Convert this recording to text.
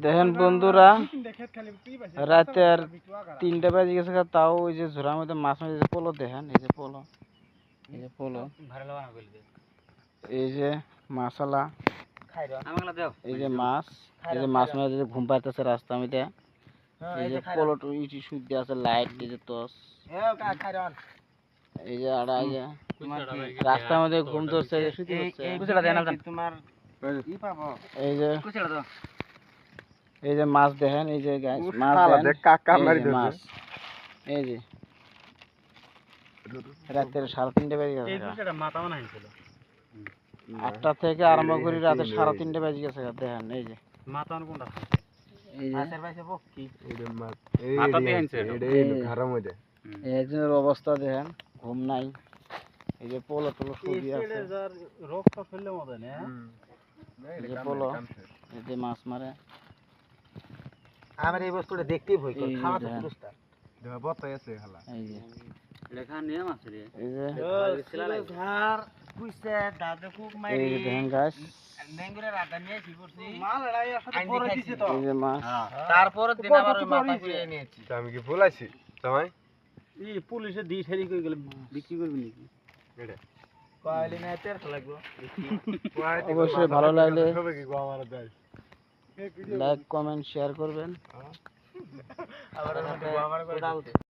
দেখেন বন্ধুরা, রাতের 3টা বাজে গেছে, তাও ওই যে ঝোড়ার মধ্যে মাছ মাছ পোলো দেখেন, এই যে পোলো, এই যে পোলো, এই যে মাছালা, এই যে মাছ, এই যে মাছ মাছ ঘুম পাইতেছে রাস্তার মধ্যে, এই যে পোলো ইটি শুদ্ধ আছে, লাইট, এই যে টস, এই যে আড়া, এই যে রাস্তার মধ্যে ঘুম ধরছে, এই যে মাছ দেখেন, এই যে মাছ, এই যে রাতের 3:30 বেজে গেছে, 8টা থেকে আরম্ভ করি রাতে 3:30 বেজে গেছে। দেখেন এই যে একজনের অবস্থা দেখেন, ঘুম নাই, এই যে পোলো টোলো শুয়ে আছে, এই যে পোলো, এই যে মাছ মারে। আমার এই বস্তুটা দেখতেই ভয় করে, খাওয়া তো পুরস্কার এই যে লেখা নিয়ম আছে রে, এই যে ঝাড় কুইছে দাদা খুব এই মাইরি যে দেখেন গাছ, ম্যাঙ্গোরে রাধা নিয়ে কি করছি, মাল লড়াই আসলে পরে দিছে তো, এই যে মাছ, তারপর দিন আবার ওই মাথা পুড়িয়ে নিয়েছি। আমি কি ভুলাইছি সময় এই পুলিশে দি ঠেরি কই গেল, বিক্রি করবি নাকি এটা কইলি না তের লাগবে। অবশ্যই ভালো লাগলে লাইক কমেন্ট শেয়ার করবেন। আবার